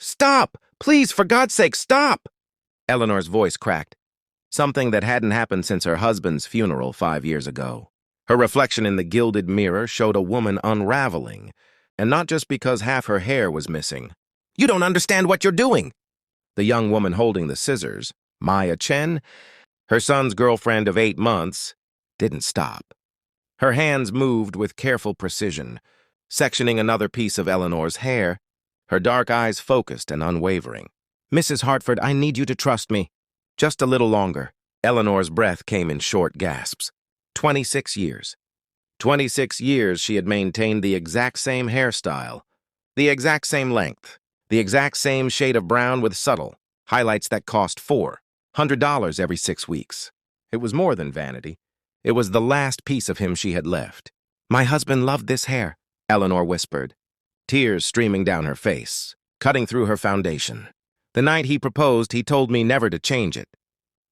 Stop! Please, for God's sake, stop! Eleanor's voice cracked, something that hadn't happened since her husband's funeral 5 years ago. Her reflection in the gilded mirror showed a woman unraveling, and not just because half her hair was missing. You don't understand what you're doing! The young woman holding the scissors, Maya Chen, her son's girlfriend of 8 months, didn't stop. Her hands moved with careful precision, sectioning another piece of Eleanor's hair, her dark eyes focused and unwavering. Mrs. Hartford, I need you to trust me. Just a little longer. Eleanor's breath came in short gasps. 26 years. 26 years she had maintained the exact same hairstyle, the exact same length, the exact same shade of brown with subtle highlights that cost $400 every 6 weeks. It was more than vanity. It was the last piece of him she had left. My husband loved this hair, Eleanor whispered, tears streaming down her face, cutting through her foundation. The night he proposed, he told me never to change it.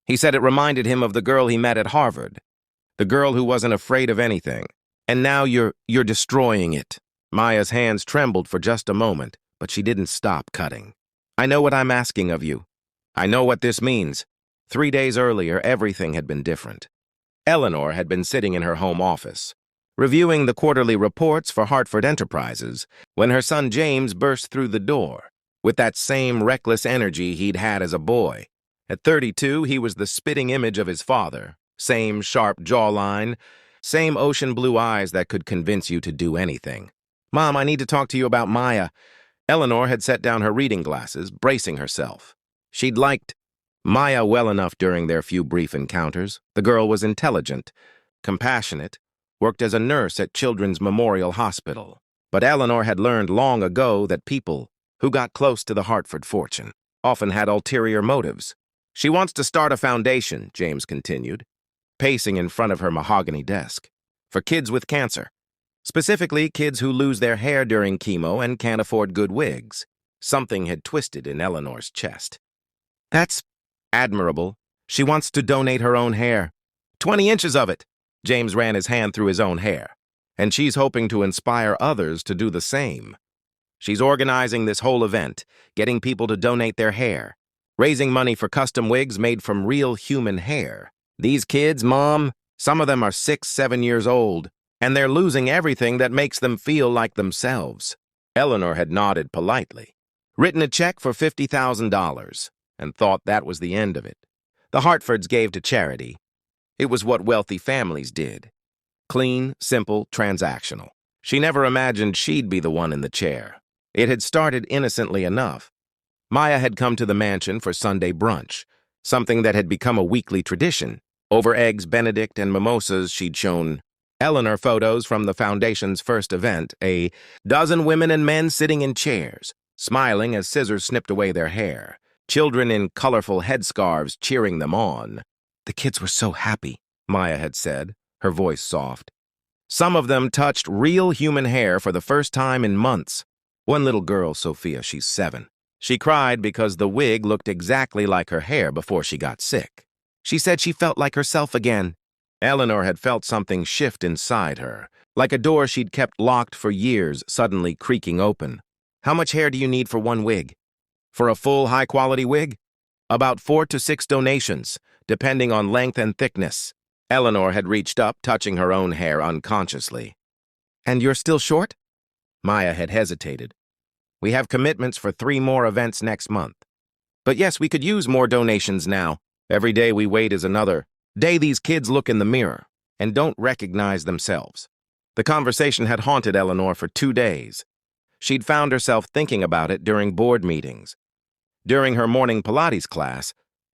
He said it reminded him of the girl he met at Hartford, the girl who wasn't afraid of anything. And now you're destroying it. Maya's hands trembled for just a moment, but she didn't stop cutting. I know what I'm asking of you. I know what this means. 3 days earlier, everything had been different. Eleanor had been sitting in her home office, reviewing the quarterly reports for Hartford Enterprises, when her son James burst through the door, with that same reckless energy he'd had as a boy. At 32, he was the spitting image of his father, same sharp jawline, same ocean blue eyes that could convince you to do anything. Mom, I need to talk to you about Maya. Eleanor had set down her reading glasses, bracing herself. She'd liked Maya well enough during their few brief encounters. The girl was intelligent, compassionate, worked as a nurse at Children's Memorial Hospital. But Eleanor had learned long ago that people who got close to the Hartford fortune often had ulterior motives. She wants to start a foundation, James continued, pacing in front of her mahogany desk, for kids with cancer, specifically kids who lose their hair during chemo and can't afford good wigs. Something had twisted in Eleanor's chest. That's admirable. She wants to donate her own hair. 20 inches of it. James ran his hand through his own hair. And she's hoping to inspire others to do the same. She's organizing this whole event, getting people to donate their hair, raising money for custom wigs made from real human hair. These kids, Mom, some of them are 6, 7 years old, and they're losing everything that makes them feel like themselves. Eleanor had nodded politely, written a check for $50,000, and thought that was the end of it. The Hartfords gave to charity. It was what wealthy families did. Clean, simple, transactional. She never imagined she'd be the one in the chair. It had started innocently enough. Maya had come to the mansion for Sunday brunch, something that had become a weekly tradition. Over eggs Benedict and mimosas, she'd shown Eleanor photos from the foundation's first event, a dozen women and men sitting in chairs, smiling as scissors snipped away their hair, children in colorful headscarves cheering them on. The kids were so happy, Maya had said, her voice soft. Some of them touched real human hair for the first time in months. One little girl, Sophia, she's 7. She cried because the wig looked exactly like her hair before she got sick. She said she felt like herself again. Eleanor had felt something shift inside her, like a door she'd kept locked for years suddenly creaking open. How much hair do you need for one wig? For a full, high-quality wig? About 4 to 6 donations, depending on length and thickness. Eleanor had reached up, touching her own hair unconsciously. And you're still short? Maya had hesitated. We have commitments for 3 more events next month. But yes, we could use more donations now. Every day we wait is another day these kids look in the mirror and don't recognize themselves. The conversation had haunted Eleanor for 2 days. She'd found herself thinking about it during board meetings, during her morning Pilates class,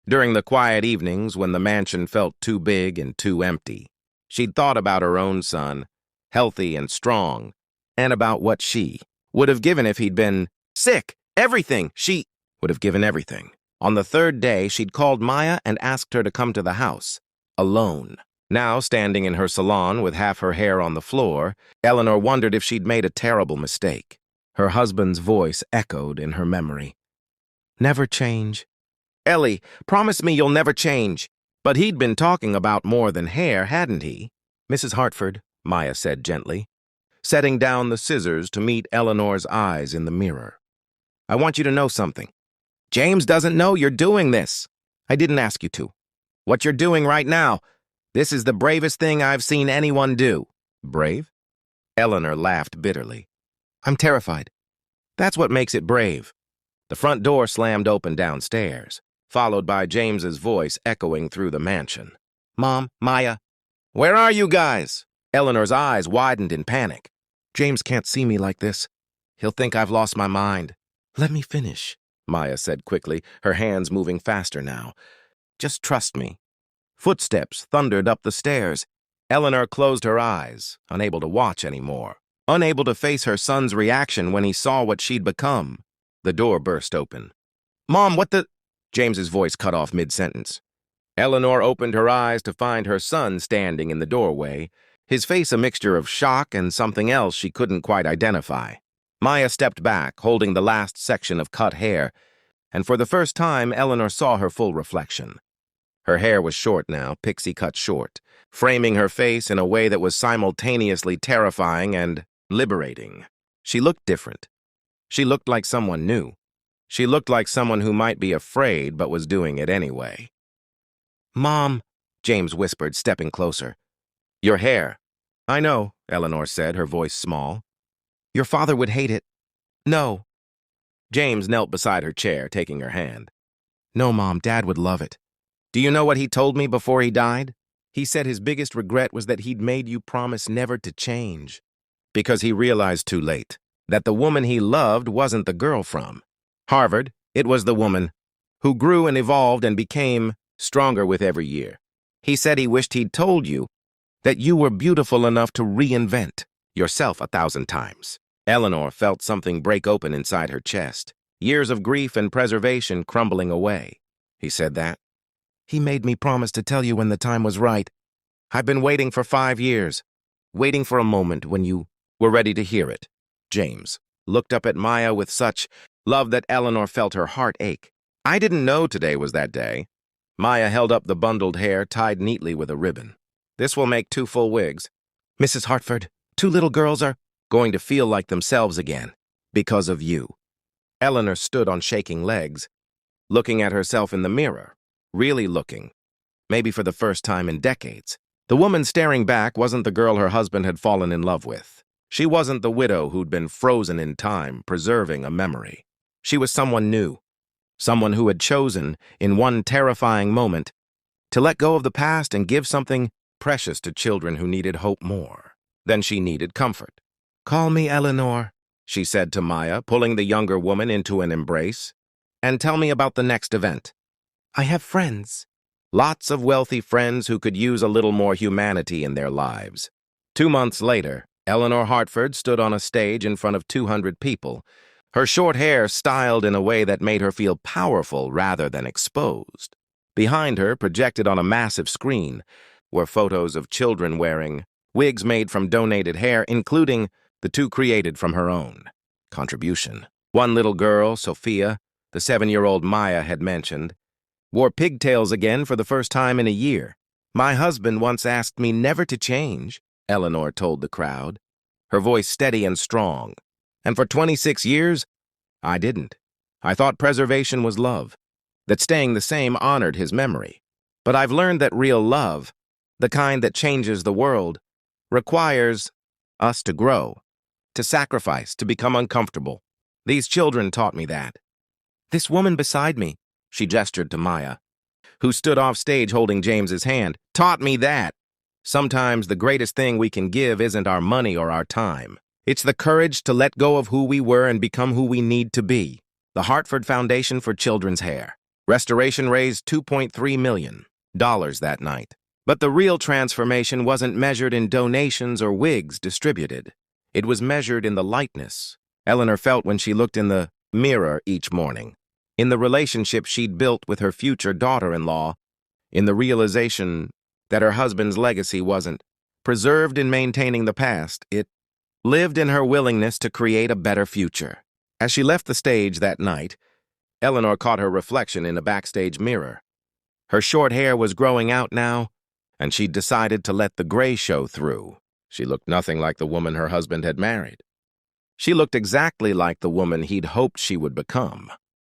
during the quiet evenings when the mansion felt too big and too empty. She'd thought about her own son, healthy and strong, and about what she would have given if he'd been sick. Everything. She would have given everything. On the 3rd day, she'd called Maya and asked her to come to the house, alone. Now, standing in her salon with half her hair on the floor, Eleanor wondered if she'd made a terrible mistake. Her husband's voice echoed in her memory. Never change. Ellie, promise me you'll never change. But he'd been talking about more than hair, hadn't he? Mrs. Hartford, Maya said gently, setting down the scissors to meet Eleanor's eyes in the mirror. I want you to know something. James doesn't know you're doing this. I didn't ask you to. What you're doing right now, this is the bravest thing I've seen anyone do." "Brave?" Eleanor laughed bitterly. "I'm terrified. That's what makes it brave." The front door slammed open downstairs, followed by James's voice echoing through the mansion. "Mom, Maya, where are you guys?" Eleanor's eyes widened in panic. "James can't see me like this. He'll think I've lost my mind." "Let me finish," Maya said quickly, her hands moving faster now. "Just trust me." Footsteps thundered up the stairs. Eleanor closed her eyes, unable to watch anymore, unable to face her son's reaction when he saw what she'd become. The door burst open. "Mom, what the—" James's voice cut off mid-sentence. Eleanor opened her eyes to find her son standing in the doorway, his face a mixture of shock and something else she couldn't quite identify. Maya stepped back, holding the last section of cut hair, and for the first time Eleanor saw her full reflection. Her hair was short now, pixie-cut short, framing her face in a way that was simultaneously terrifying and liberating. She looked different. She looked like someone new. She looked like someone who might be afraid but was doing it anyway. "Mom," James whispered, stepping closer. "Your hair." "I know," Eleanor said, her voice small. "Your father would hate it." "No." James knelt beside her chair, taking her hand. "No, Mom, Dad would love it. Do you know what he told me before he died? He said his biggest regret was that he'd made you promise never to change. Because he realized too late that the woman he loved wasn't the girl from Hartford. It was the woman who grew and evolved and became stronger with every year. He said he wished he'd told you that you were beautiful enough to reinvent yourself 1,000 times. Eleanor felt something break open inside her chest, years of grief and preservation crumbling away. "He said that?" "He made me promise to tell you when the time was right. I've been waiting for 5 years, waiting for a moment when you were ready to hear it." James looked up at Maya with such love that Eleanor felt her heart ache. "I didn't know today was that day." Maya held up the bundled hair tied neatly with a ribbon. "This will make 2 full wigs. Mrs. Hartford, 2 little girls are going to feel like themselves again because of you." Eleanor stood on shaking legs, looking at herself in the mirror, really looking, maybe for the first time in decades. The woman staring back wasn't the girl her husband had fallen in love with. She wasn't the widow who'd been frozen in time, preserving a memory. She was someone new, someone who had chosen, in one terrifying moment, to let go of the past and give something precious to children who needed hope more than she needed comfort. "Call me Eleanor," she said to Maya, pulling the younger woman into an embrace. "And tell me about the next event." "I have friends." Lots of wealthy friends who could use a little more humanity in their lives. 2 months later, Eleanor Hartford stood on a stage in front of 200 people, her short hair styled in a way that made her feel powerful rather than exposed. Behind her, projected on a massive screen, were photos of children wearing wigs made from donated hair, including the 2 created from her own contribution. One little girl, Sophia, the 7-year-old Maya had mentioned, wore pigtails again for the first time in a year. "My husband once asked me never to change," Eleanor told the crowd, her voice steady and strong. "And for 26 years, I didn't. I thought preservation was love, that staying the same honored his memory. But I've learned that real love, the kind that changes the world, requires us to grow, to sacrifice, to become uncomfortable. These children taught me that." "This woman beside me," she gestured to Maya, who stood off stage holding James's hand, "taught me that. Sometimes the greatest thing we can give isn't our money or our time. It's the courage to let go of who we were and become who we need to be." The Hartford Foundation for Children's Hair Restoration raised $2.3 million that night. But the real transformation wasn't measured in donations or wigs distributed. It was measured in the lightness Eleanor felt when she looked in the mirror each morning, in the relationship she'd built with her future daughter-in-law, in the realization that her husband's legacy wasn't preserved in maintaining the past. It lived in her willingness to create a better future. As she left the stage that night, Eleanor caught her reflection in a backstage mirror. Her short hair was growing out now, and she'd decided to let the gray show through. She looked nothing like the woman her husband had married. She looked exactly like the woman he'd hoped she would become.